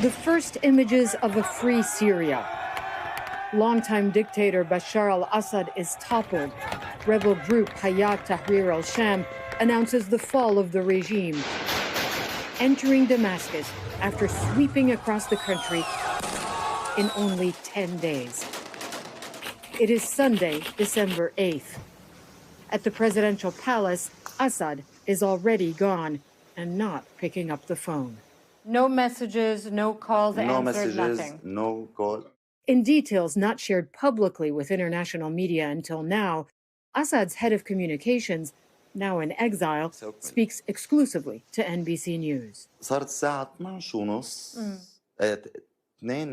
The first images of a free Syria. Longtime dictator Bashar Al-Assad is toppled. Rebel group Hayat Tahrir al-Sham announces the fall of the regime, entering Damascus after sweeping across the country in only 10 days. It is Sunday, December 8th. At the presidential palace, Assad is already gone and not picking up the phone. No messages, no calls answered, nothing. No call. In details not shared publicly with international media until now, Assad's head of communications, now in exile, speaks exclusively to NBC News.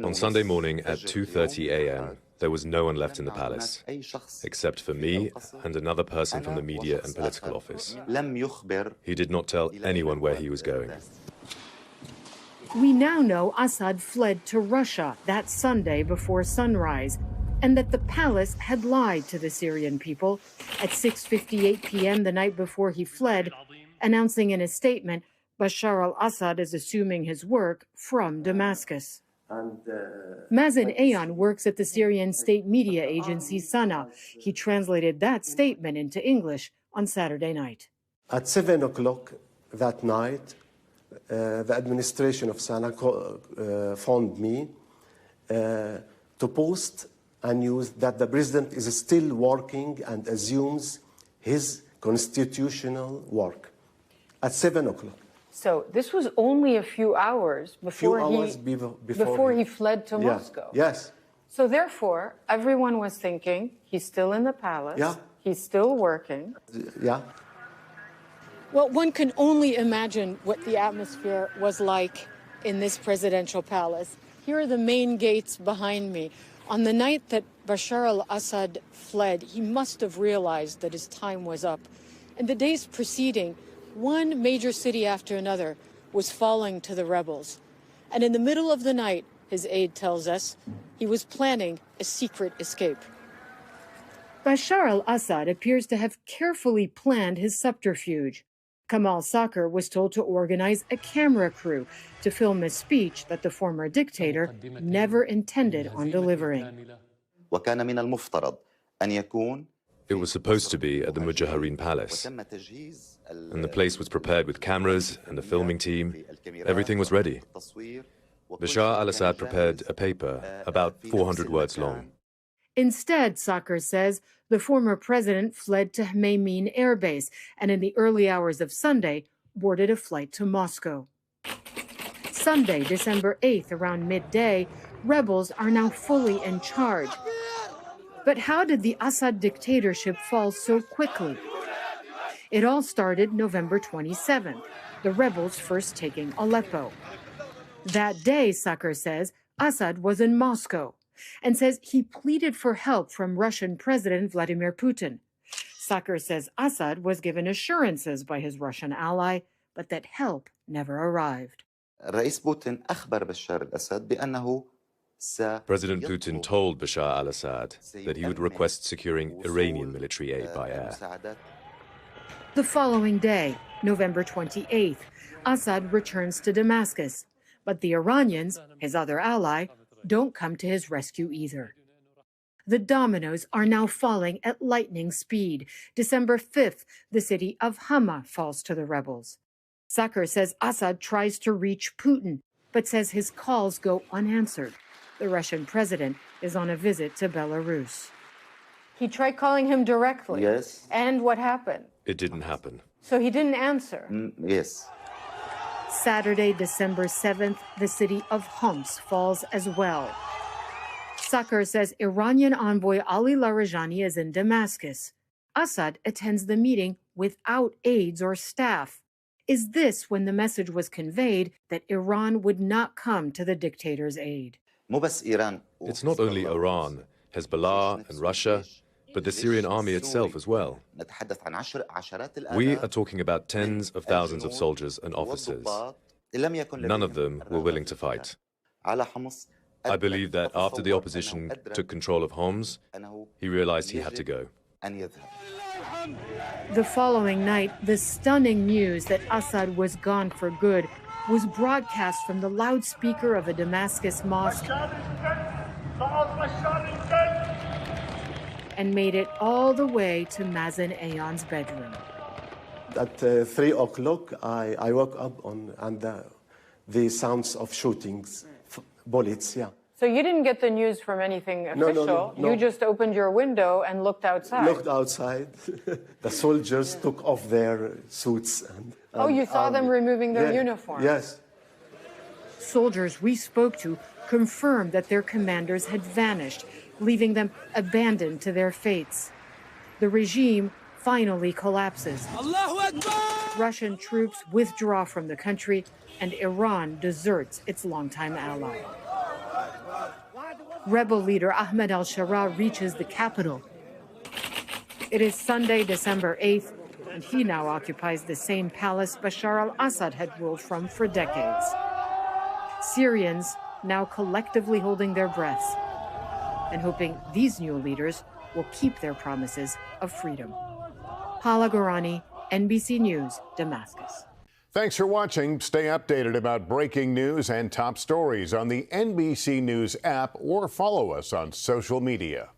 On Sunday morning at 2:30 a.m., there was no one left in the palace, except for me and another person from the media and political office. He did not tell anyone where he was going. We now know Assad fled to Russia that Sunday before sunrise, and that the palace had lied to the Syrian people at 6:58 p.m. the night before he fled, announcing in a statement Bashar al-Assad is assuming his work from Damascus. Mazen Ayan works at the Syrian state media agency Sana. He translated that statement into English on Saturday night. At 7 o'clock that night, the administration of Sana phoned me to post a news that the president is still working and assumes his constitutional work at 7 o'clock. So this was only a few hours before he fled to Moscow. Yes. So therefore, everyone was thinking he's still in the palace. Yeah. He's still working. Yeah. Well, one can only imagine what the atmosphere was like in this presidential palace. Here are the main gates behind me. On the night that Bashar al-Assad fled, he must have realized that his time was up. In the days preceding, one major city after another was falling to the rebels. And in the middle of the night, his aide tells us, he was planning a secret escape. Bashar al-Assad appears to have carefully planned his subterfuge. Kamal Sakr was told to organize a camera crew to film a speech that the former dictator never intended on delivering. It was supposed to be at the Mujaherin Palace, and the place was prepared with cameras and a filming team. Everything was ready. Bashar al-Assad prepared a paper about 400 words long. Instead, Sakr says, the former president fled to Hmeimim Air Base and in the early hours of Sunday boarded a flight to Moscow. Sunday, December 8th, around midday, rebels are now fully in charge. But how did the Assad dictatorship fall so quickly? It all started November 27th, the rebels first taking Aleppo. That day, Sakr says, Assad was in Moscow and says he pleaded for help from Russian President Vladimir Putin. Sakr says Assad was given assurances by his Russian ally, but that help never arrived. President Putin told Bashar al-Assad that he would request securing Iranian military aid by air. The following day, November 28th, Assad returns to Damascus, but the Iranians, his other ally, don't come to his rescue either. The dominoes are now falling at lightning speed. December 5th, the city of Hama falls to the rebels. Sakr says Assad tries to reach Putin, but says his calls go unanswered. The Russian president is on a visit to Belarus. He tried calling him directly. Yes. And what happened? It didn't happen. So he didn't answer? Yes. Saturday, December 7th, the city of Homs falls as well. Sakr says Iranian envoy Ali Larijani is in Damascus. Assad attends the meeting without aides or staff. Is this when the message was conveyed that Iran would not come to the dictator's aid? It's not only Iran, Hezbollah and Russia, but the Syrian army itself as well. We are talking about tens of thousands of soldiers and officers. None of them were willing to fight. I believe that after the opposition took control of Homs, he realized he had to go. The following night, the stunning news that Assad was gone for good was broadcast from the loudspeaker of a Damascus mosque and made it all the way to Mazen Ayan's bedroom. At 3 o'clock, I woke up and the sounds of shootings, bullets, yeah. So you didn't get the news from anything official? No. You just opened your window and looked outside? Looked outside. The soldiers took off their suits. Oh, you saw them removing their uniforms? Yes. Soldiers we spoke to confirmed that their commanders had vanished, leaving them abandoned to their fates. The regime finally collapses. Russian troops withdraw from the country, and Iran deserts its longtime ally. Rebel leader Ahmed al-Sharaa reaches the capital. It is Sunday, December 8th, and he now occupies the same palace Bashar al-Assad had ruled from for decades. Syrians now collectively holding their breaths and hoping these new leaders will keep their promises of freedom. Hala Gorani, NBC News, Damascus. Thanks for watching. Stay updated about breaking news and top stories on the NBC News app or follow us on social media.